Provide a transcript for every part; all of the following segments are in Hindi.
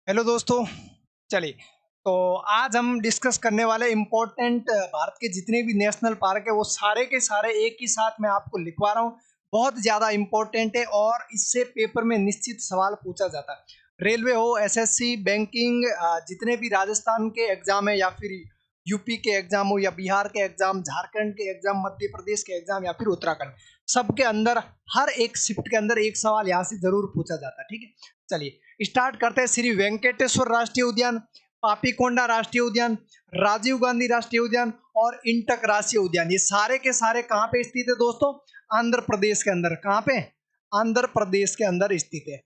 हेलो दोस्तों। चलिए, तो आज हम डिस्कस करने वाले इम्पोर्टेंट भारत के जितने भी नेशनल पार्क है वो सारे के सारे एक ही साथ मैं आपको लिखवा रहा हूँ। बहुत ज़्यादा इम्पोर्टेंट है और इससे पेपर में निश्चित सवाल पूछा जाता है। रेलवे हो, एसएससी, बैंकिंग, जितने भी राजस्थान के एग्जाम है या फिर यूपी के एग्जाम हो या बिहार के एग्जाम, झारखंड के एग्जाम, मध्य प्रदेश के एग्जाम या फिर उत्तराखंड, सबके अंदर हर एक शिफ्ट के अंदर एक सवाल यहाँ से जरूर पूछा जाता है। ठीक है, चलिए स्टार्ट करते हैं। श्री वेंकटेश्वर राष्ट्रीय उद्यान, पापीकोंडा राष्ट्रीय उद्यान, राजीव गांधी राष्ट्रीय उद्यान और इंटक राष्ट्रीय उद्यान, ये सारे के सारे कहाँ पे स्थित है दोस्तों? आंध्र प्रदेश के अंदर। कहाँ पे? आंध्र प्रदेश के अंदर स्थित है।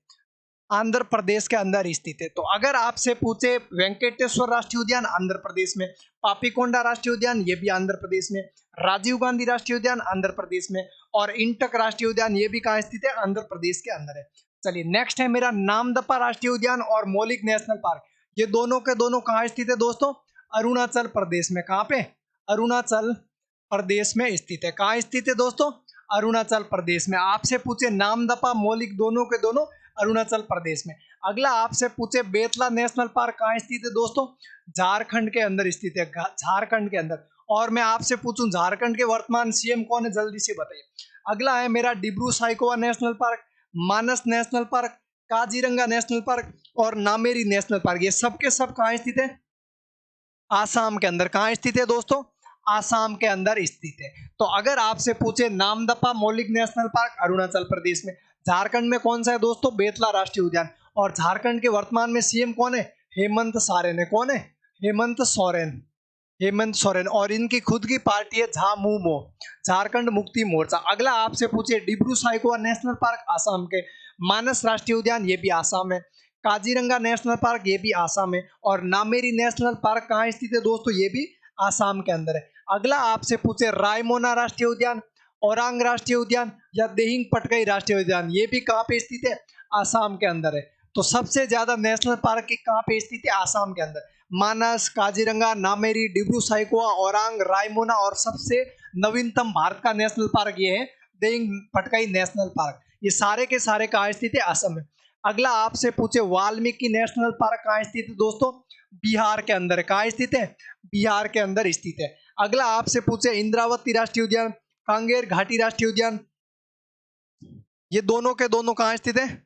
आंध्र प्रदेश के अंदर स्थित है। तो अगर आपसे पूछे वेंकटेश्वर राष्ट्रीय उद्यान आंध्र प्रदेश में, पापीकोंडा राष्ट्रीय उद्यान ये भी आंध्र प्रदेश में, राजीव गांधी राष्ट्रीय उद्यान आंध्र प्रदेश में और इंटक राष्ट्रीय उद्यान ये भी कहाँ स्थित है? आंध्र प्रदेश के अंदर है। चलिए नेक्स्ट है मेरा नामदफा राष्ट्रीय उद्यान और मौलिक नेशनल पार्क, ये दोनों के दोनों कहाँ स्थित है दोस्तों? अरुणाचल प्रदेश में। कहाँ पे? अरुणाचल प्रदेश में स्थित है। कहाँ स्थित है दोस्तों? अरुणाचल प्रदेश में। आपसे पूछे नामदफा, मौलिक, दोनों के दोनों अरुणाचल प्रदेश में। अगला आपसे पूछे बेतला नेशनल पार्क कहाँ स्थित है दोस्तों? झारखंड के अंदर स्थित है। झारखंड के अंदर। और मैं आपसे पूछूं झारखंड के वर्तमान सीएम कौन है, जल्दी से बताइए। अगला है मेरा Dibru Saikhowa national park, Manas national park, Kaziranga national park और नामेरी नेशनल पार्क, ये सब के सब कहाँ स्थित है? आसाम के अंदर। कहाँ स्थित है दोस्तों? आसाम के अंदर स्थित है। तो अगर आपसे पूछे नामदफा मौलिक नेशनल पार्क अरुणाचल प्रदेश में, झारखंड में कौन सा है दोस्तों? बेतला राष्ट्रीय उद्यान। और झारखंड के वर्तमान में सीएम कौन है? हेमंत सोरेन है। कौन है? हेमंत सोरेन। हेमंत सोरेन। और इनकी खुद की पार्टी है झामुमो, झारखंड मुक्ति मोर्चा। अगला आपसे पूछे डिब्रू साइखोवा नेशनल पार्क आसाम के, मानस राष्ट्रीय उद्यान ये भी आसाम है, काजीरंगा नेशनल पार्क ये भी आसाम है और नामेरी नेशनल पार्क कहाँ स्थित है दोस्तों? ये भी आसाम के अंदर है। अगला आपसे पूछे रायमोना राष्ट्रीय उद्यान, औरांग राष्ट्रीय उद्यान या देहिंग पटकाई राष्ट्रीय उद्यान, ये भी कहाँ पे स्थित है? आसाम के अंदर है। तो सबसे ज्यादा नेशनल पार्क कहाँ पे स्थित है? आसाम के अंदर। मानस, काजीरंगा, नामेरी, डिब्रू साइखोवा, औरांग, रायमोना और सबसे नवीनतम भारत का नेशनल पार्क ये है देहिंग पटकाई नेशनल पार्क। ये सारे के सारे कहाँ स्थित है? असम में। अगला आपसे पूछे वाल्मीकि नेशनल पार्क कहाँ स्थित है दोस्तों? बिहार के अंदर। कहाँ स्थित है? बिहार के अंदर स्थित है। अगला आपसे पूछे इंद्रावती राष्ट्रीय उद्यान, कांगेर घाटी राष्ट्रीय उद्यान, ये दोनों के दोनों कहाँ स्थित है?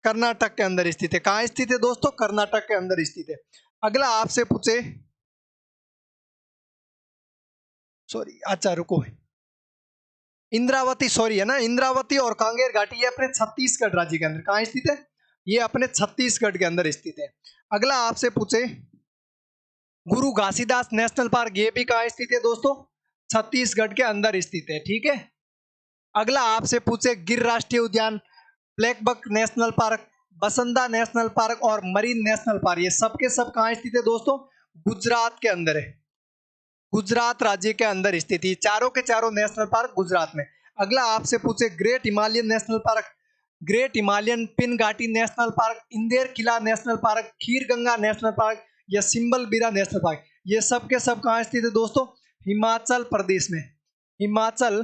कर्नाटक के अंदर स्थित है। कहाँ स्थित है दोस्तों? कर्नाटक के अंदर स्थित है। अगला आपसे पूछे, सॉरी, अच्छा रुको, इंद्रावती, सॉरी है ना, इंद्रावती और कांगेर घाटी ये अपने छत्तीसगढ़ राज्य के अंदर कहाँ स्थित है? ये अपने छत्तीसगढ़ के अंदर स्थित है। अगला आपसे पूछे गुरु घासीदास नेशनल पार्क, ये भी कहाँ स्थित है दोस्तों? छत्तीसगढ़ के अंदर स्थित है। ठीक है। अगला आपसे पूछे गिर राष्ट्रीय उद्यान, blackbuck national park, Bansda national park और मरीन नेशनल पार्क, ये सब के सब कहाँ स्थित है दोस्तों? गुजरात के अंदर है। गुजरात राज्य के अंदर स्थित है। चारों के चारों नेशनल पार्क गुजरात में। अगला आपसे पूछे great Himalayan national park, great Himalayan pin घाटी नेशनल पार्क, इंदेर किला नेशनल पार्क, खीर गंगा नेशनल पार्क या सिंबल बीरा नेशनल पार्क, ये सब के सब कहाँ स्थित है दोस्तों? हिमाचल प्रदेश में। हिमाचल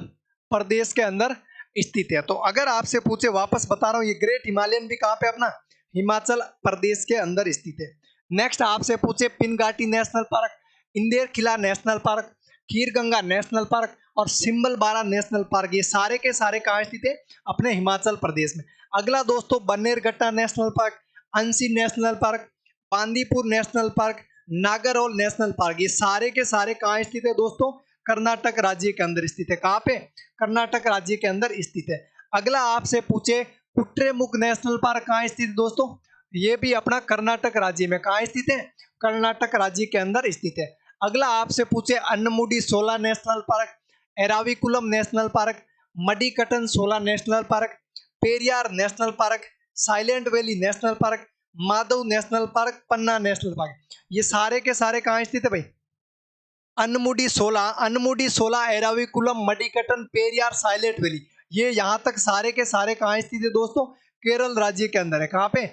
प्रदेश के अंदर स्थित है। तो अगर आपसे पूछे, वापस बता रहा हूँ, ये ग्रेट हिमालयन भी कहाँ पे अपना? हिमाचल प्रदेश के अंदर स्थित है। नेक्स्ट आपसे पूछे पिन घाटी नेशनल पार्क, इंदेर किला नेशनल पार्क, खीर गंगा नेशनल पार्क और सिंबल बारा नेशनल पार्क, ये सारे के सारे कहाँ स्थित है? अपने हिमाचल प्रदेश में। अगला दोस्तों Bannerghatta national park, Anshi national park, Bandipur national park, Nagarhole national park, ये सारे के सारे कहाँ स्थित है दोस्तों? कर्नाटक राज्य के अंदर स्थित है। कहाँ पे? कर्नाटक राज्य के अंदर स्थित है। अगला आपसे पूछे कुट्रेमुख नेशनल पार्क कहाँ स्थित है दोस्तों? ये भी अपना कर्नाटक राज्य में। कहाँ स्थित है? कर्नाटक राज्य के अंदर स्थित है। अगला आपसे पूछे Anamudi Shola national park, Eravikulam national park, Mathikettan Shola national park, Periyar national park, silent valley national park, Madhav national park, Panna national park, ये सारे के सारे कहाँ स्थित है भाई? अनमुडी सोला, एराविकुलम, मडीकटन, पेरियार, साइलेंट वैली, ये यहाँ तक सारे के सारे कहाँ स्थित है दोस्तों? केरल राज्य के अंदर है। कहाँ पे?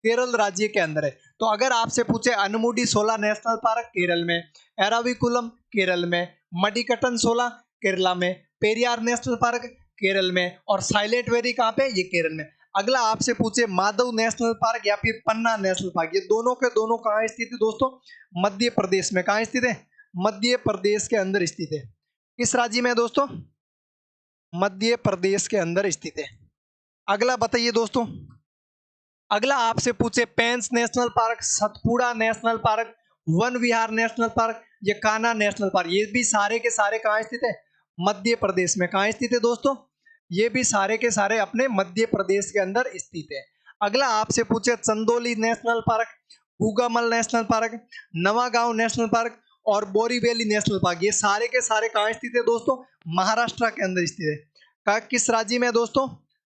केरल राज्य के अंदर है। तो अगर आपसे पूछे अनमुडी सोला नेशनल पार्क केरल में, एराविकुलम केरल में, मडीकटन सोला केरला में, पेरियार नेशनल पार्क केरल में और साइलेंट वैली कहाँ पे? ये केरल में। अगला आपसे पूछे माधव नेशनल पार्क या फिर पन्ना नेशनल पार्क, ये दोनों के दोनों कहाँ स्थित है दोस्तों? मध्य प्रदेश में। कहाँ स्थित है? मध्य प्रदेश के अंदर स्थित है। किस राज्य में है दोस्तों? मध्य प्रदेश के अंदर स्थित है। अगला बताइए दोस्तों, अगला आपसे पूछे Pench national park, Satpura national park, Van Vihar national park, ये कान्हा नेशनल पार्क, ये भी सारे के सारे कहाँ स्थित है? मध्य प्रदेश में। कहाँ स्थित है दोस्तों? ये भी सारे के सारे अपने मध्य प्रदेश के अंदर स्थित है। अगला आपसे पूछे Chandoli national park, Gugamal national park, Navegaon national park और बोरीवली नेशनल पार्क, ये सारे के सारे कहाँ स्थित है दोस्तों? महाराष्ट्र के अंदर स्थित है। किस राज्य में दोस्तों?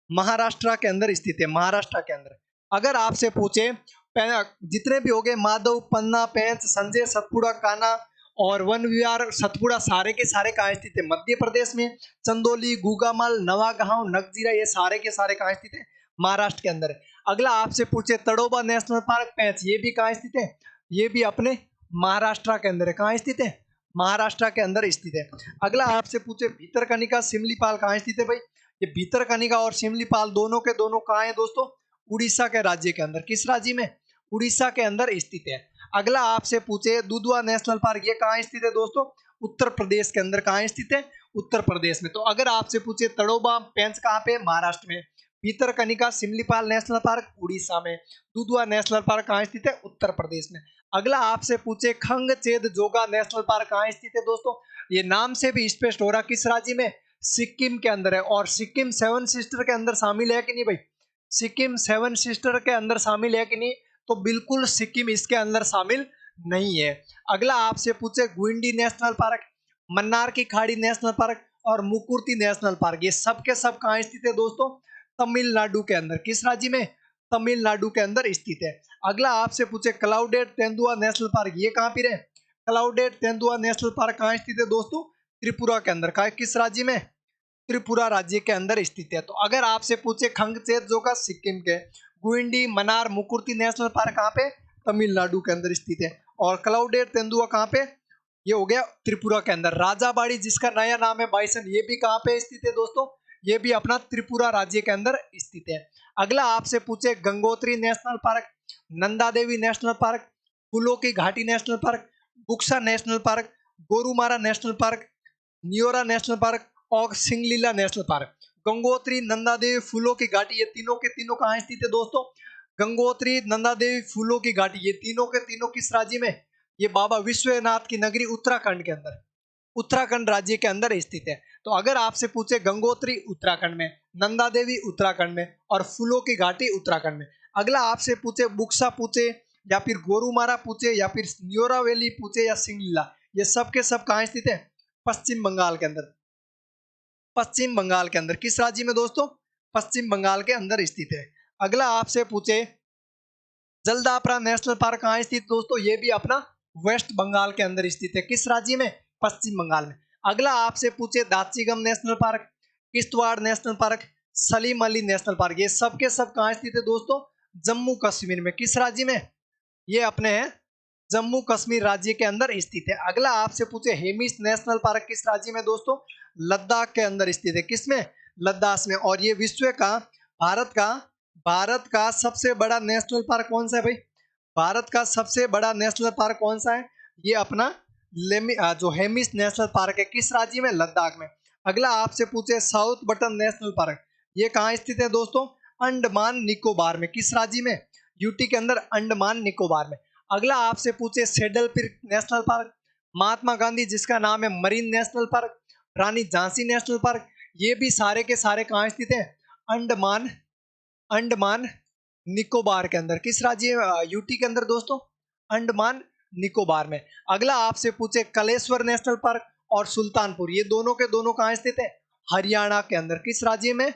महाराष्ट्र के अंदर स्थित है, महाराष्ट्र के अंदर। अगर आपसे पूछे जितने भी हो गए माधव, पन्ना, पेंच, संजय, सतपुड़ा, कान्हा और वन विहार, सतपुड़ा, सारे के सारे कहाँ स्थित है? मध्य प्रदेश में। चंदोली, गुगामल, नवागांव, नगजीरा, ये सारे के सारे कहाँ स्थित है? महाराष्ट्र के अंदर। अगला आपसे पूछे तड़ोबा नेशनल पार्क, पेंच, ये भी कहाँ स्थित है? ये भी अपने महाराष्ट्र के अंदर है। कहाँ स्थित है? महाराष्ट्र के अंदर स्थित है। अगला आपसे पूछे भितरकनिका, सिमलीपाल कहाँ स्थित है भाई? ये भितरकनिका और सिमलीपाल दोनों के दोनों कहाँ है दोस्तों? उड़ीसा के राज्य के अंदर। किस राज्य में? उड़ीसा के अंदर स्थित है। अगला आपसे पूछे दुधवा नेशनल पार्क, ये कहाँ स्थित है दोस्तों? उत्तर प्रदेश के अंदर। कहाँ स्थित है? उत्तर प्रदेश में। तो अगर आपसे पूछे तड़ोबा, पेंच कहाँ पे? महाराष्ट्र में। भितरकनिका, सिमलीपाल नेशनल पार्क उड़ीसा में। दुधवा नेशनल पार्क कहाँ स्थित है? उत्तर प्रदेश में। अगला आपसे पूछे खंगचेद जोगा नेशनल पार्क कहाँ स्थित है दोस्तों? ये नाम से भी स्पष्ट हो रहा किस राज्य में? सिक्किम के अंदर है। और सिक्किम सेवन सिस्टर के अंदर शामिल है कि नहीं भाई? सिक्किम सेवन सिस्टर के अंदर शामिल है कि नहीं? तो बिल्कुल सिक्किम इसके अंदर शामिल नहीं है। अगला आपसे पूछे गुइंडी नेशनल पार्क, मन्नार की खाड़ी नेशनल पार्क और मुकुर्ती नेशनल पार्क, ये सब के सब कहाँ स्थित है दोस्तों? तमिलनाडु के अंदर। किस राज्य में? तमिलनाडु के अंदर स्थित है। अगला आपसे पूछे क्लाउडेड तेंदुआ नेशनल पार्क, ये कहाँ पे है? क्लाउडेड तेंदुआ नेशनल पार्क कहाँ स्थित है दोस्तों? त्रिपुरा के अंदर। किस राज्य में? त्रिपुरा राज्य के अंदर स्थित है। तो अगर आपसे पूछे खंगचेद जोगा सिक्किम के, गुइंडी, मनार, मुकुर्ती नेशनल पार्क कहाँ पे? तमिलनाडु के अंदर स्थित है। और क्लाउडेड तेंदुआ कहाँ पे? ये हो गया त्रिपुरा के अंदर। राजाबाड़ी जिसका नया नाम है बाइसन, ये भी कहाँ पे स्थित है दोस्तों? ये भी अपना त्रिपुरा राज्य के अंदर स्थित है। अगला आपसे पूछे Gangotri national park, Nanda Devi national park, फूलों की घाटी national park, Buxa national park, Gorumara national park, Neora national park और सिंगलीला नेशनल पार्क। गंगोत्री, नंदा देवी, फूलों की घाटी, ये तीनों के तीनों कहाँ स्थित है दोस्तों? गंगोत्री, नंदा देवी, फूलों की घाटी, ये तीनों के तीनों किस राज्य में? ये बाबा विश्वनाथ की नगरी उत्तराखंड के अंदर, उत्तराखंड राज्य के अंदर स्थित है। तो अगर आपसे पूछे गंगोत्री उत्तराखंड में, नंदा देवी उत्तराखंड में और फूलों की घाटी उत्तराखंड में। अगला आपसे पूछे बुक्सा पूछे या फिर गोरुमारा पूछे या फिर न्योरा वैली पूछे या सिंगलीला, ये सब के सब कहाँ स्थित है? पश्चिम बंगाल के अंदर। पश्चिम बंगाल के अंदर। किस राज्य में दोस्तों? पश्चिम बंगाल के अंदर स्थित है। अगला आपसे पूछे जलदापारा नेशनल पार्क कहाँ स्थित दोस्तों? ये भी अपना वेस्ट बंगाल के अंदर स्थित है। किस राज्य में? पश्चिम बंगाल में। अगला आपसे पूछे Dachigam national park, Kishtwar national park, Salim Ali national park, ये सब के सब कहाँ स्थित है दोस्तों? जम्मू कश्मीर में। किस राज्य में? ये अपने जम्मू कश्मीर राज्य के अंदर स्थित है। अगला आपसे पूछे हेमिस नेशनल पार्क किस राज्य में दोस्तों? लद्दाख के अंदर स्थित है। किसमें? लद्दाख में। और ये विश्व का, भारत का सबसे बड़ा नेशनल पार्क कौन सा है भाई? भारत का सबसे बड़ा नेशनल पार्क कौन सा है? ये अपना जो हेमिस नेशनल पार्क है। किस राज्य में? लद्दाख में। अगला आपसे पूछे साउथ बटन नेशनल पार्क, ये कहाँ स्थित है दोस्तों? अंडमान निकोबार में। किस राज्य में? यूटी के अंदर, अंडमान निकोबार में। अगला आपसे पूछे saddle peak national park, Mahatma Gandhi जिसका नाम है मरीन नेशनल पार्क, रानी झांसी नेशनल पार्क, ये भी सारे के सारे कहाँ स्थित है? अंडमान निकोबार के अंदर। किस राज्य? यूटी के अंदर दोस्तों, अंडमान निकोबार में। अगला आपसे पूछे कलेश्वर नेशनल पार्क और सुल्तानपुर, ये दोनों के दोनों कहाँ स्थित है? हरियाणा के अंदर। किस राज्य में?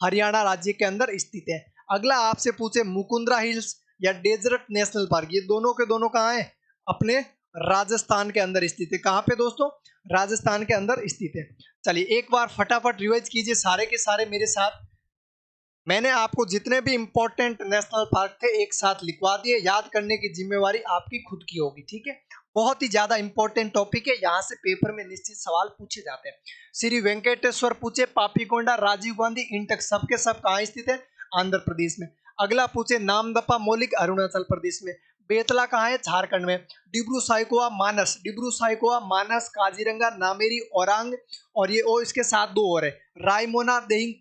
हरियाणा राज्य के अंदर स्थित है। अगला आपसे पूछे मुकुंदरा हिल्स या डेजर्ट नेशनल पार्क, ये दोनों के दोनों कहाँ है? अपने राजस्थान के अंदर स्थित है। कहाँ पे दोस्तों? राजस्थान के अंदर स्थित है। चलिए एक बार फटाफट रिवाइज कीजिए सारे के सारे मेरे साथ। मैंने आपको जितने भी इंपॉर्टेंट नेशनल पार्क थे एक साथ लिखवा दिए, याद करने की जिम्मेवारी आपकी खुद की होगी, ठीक है। बहुत ही ज्यादा इंपॉर्टेंट टॉपिक है, यहाँ से पेपर में निश्चित सवाल पूछे जाते हैं। श्री वेंकटेश्वर पूछे, पापीकोंडा, राजीव गांधी, इंटक, सबके सब कहाँ स्थित है? आंध्र प्रदेश में। अगला पूछे नामदफा मौलिक अरुणाचल प्रदेश में। बेतला कहाँ है? झारखंड में। डिब्रू साइकोआ मानस काजीरंगा नामेरी औरांग और ये ओ इसके साथ दो और है, रायमोना देहिंग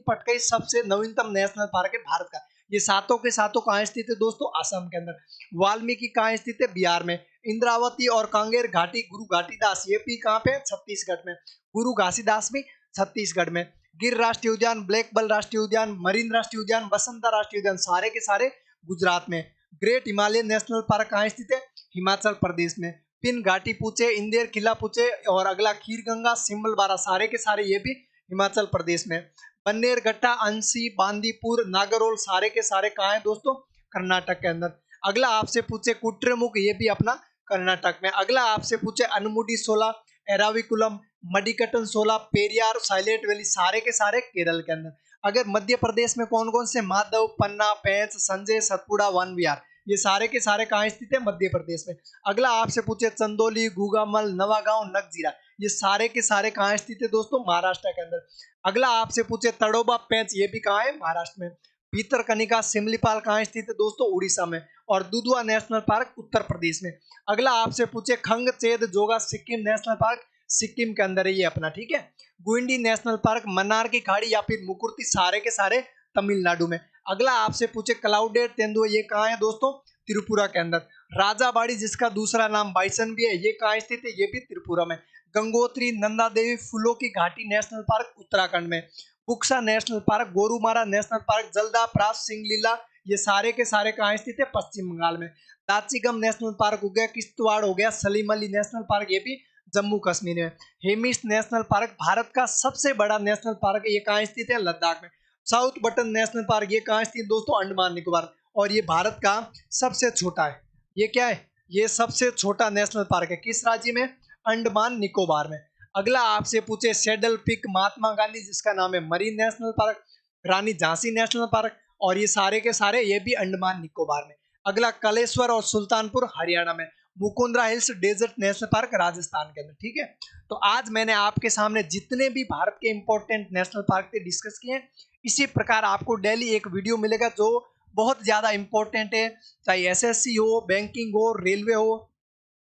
पटकई सबसे नवीनतम नेशनल पार्क है भारत का। ये सातों के सातों कहाँ स्थित है दोस्तों? असम के अंदर। वाल्मीकि कहाँ स्थित है? बिहार में। इंद्रावती और कांगेर घाटी गुरु घाटीदास ये भी कहाँ पे? छत्तीसगढ़ में। गुरु घासीदास भी छत्तीसगढ़ में। गिर राष्ट्रीय उद्यान, ब्लैक बल राष्ट्रीय उद्यान, मरीन राष्ट्रीय उद्यान, बसंता राष्ट्रीय उद्यान सारे के सारे गुजरात में। ग्रेट हिमालयन नेशनल पार्क कहाँ स्थित है? हिमाचल प्रदेश में। पिन घाटी पूछे, इंदेर किला पूछे और अगला खीरगंगा सिम्बलबारा सारे के सारे ये भी हिमाचल प्रदेश में। बन्नेरघट्टा, अंसी, बांदीपुर, नागरहोल सारे के सारे कहाँ है दोस्तों? कर्नाटक के अंदर। अगला आपसे पूछे कुट्रेमुख ये भी अपना कर्नाटक में। अगला आपसे पूछे अनमुडी 16, एराविकुलम, मडिकटन 16, पेरियार, साइलेंट वैली सारे के सारे केरल के अंदर। अगर मध्य प्रदेश में कौन कौन से? माधव, पन्ना, पेंच, संजय, सतपुड़ा, वन विहार ये सारे के सारे कहाँ स्थित है? मध्य प्रदेश में। अगला आपसे पूछे चंदौली, गुगामल, नवागांव, नगजीरा ये सारे के सारे कहाँ स्थित है दोस्तों? महाराष्ट्र के अंदर। अगला आपसे पूछे तड़ोबा, पेंच ये भी कहाँ है? महाराष्ट्र में। भीतरकनिका, सिमलीपाल कहाँ स्थित है दोस्तों? उड़ीसा में। और दुधवा नेशनल पार्क उत्तर प्रदेश में। अगला आपसे पूछे खंगचेद जोगा सिक्किम नेशनल पार्क सिक्किम के अंदर है ये अपना, ठीक है। गुइंडी नेशनल पार्क, मन्नार की खाड़ी या फिर मुकुर्ती सारे के सारे तमिलनाडु में। अगला आपसे पूछे क्लाउडेड तेंदुआ ये कहाँ है दोस्तों? त्रिपुरा के अंदर। राजाबाड़ी जिसका दूसरा नाम बाइसन भी है ये कहाँ स्थित है? ये भी त्रिपुरा में। गंगोत्री, नंदा देवी फूलों की घाटी नेशनल पार्क उत्तराखंड में। Buxa national park, Gorumara national park, Jaldapara, Singalila ये सारे के सारे कहाँ स्थित है? पश्चिम बंगाल में। दाचिगम नेशनल पार्क हो गया, किश्तवाड़ हो गया, सलीम अली नेशनल पार्क ये भी जम्मू कश्मीर में। हेमिस नेशनल पार्क भारत का सबसे बड़ा नेशनल पार्क है, ये कहाँ स्थित है? लद्दाख में। साउथ बटन नेशनल पार्क ये कहाँ स्थित दोस्तों? अंडमान निकोबार। और ये भारत का सबसे छोटा है। ये क्या है? ये सबसे छोटा नेशनल पार्क है। किस राज्य में? अंडमान निकोबार में। अगला आपसे पूछे सेडल पिक महात्मा गांधी जिसका नाम है मरीन नेशनल पार्क, रानी झांसी नेशनल पार्क और ये सारे के सारे ये भी अंडमान निकोबार में। अगला कलेश्वर और सुल्तानपुर हरियाणा में। Mukundra hills desert national park Rajasthan के अंदर, ठीक है। तो आज मैंने आपके सामने जितने भी भारत के इंपॉर्टेंट नेशनल पार्क थे डिस्कस किए। इसी प्रकार आपको डेली एक वीडियो मिलेगा जो बहुत ज़्यादा इंपॉर्टेंट है, चाहे एसएससी हो, बैंकिंग हो, रेलवे हो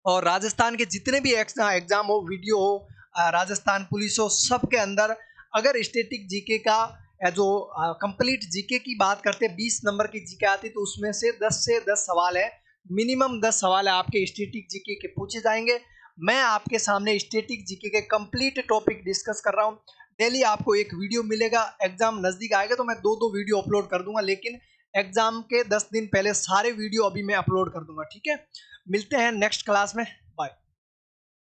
और राजस्थान के जितने भी एग्जाम हो, वीडियो हो, राजस्थान पुलिस हो, सबके अंदर अगर स्टैटिक जीके का जो कंप्लीट जीके की बात करते हैं 20 नंबर की जीके आती तो उसमें से 10 सवाल है, मिनिमम 10 सवाल है आपके स्टैटिक जीके के पूछे जाएंगे। मैं आपके सामने स्टैटिक जीके के कंप्लीट टॉपिक डिस्कस कर रहा हूँ। डेली आपको एक वीडियो मिलेगा। एग्जाम नज़दीक आएगा तो मैं दो वीडियो अपलोड कर दूंगा, लेकिन एग्जाम के 10 दिन पहले सारे वीडियो अभी मैं अपलोड कर दूंगा, ठीक है। मिलते हैं नेक्स्ट क्लास में।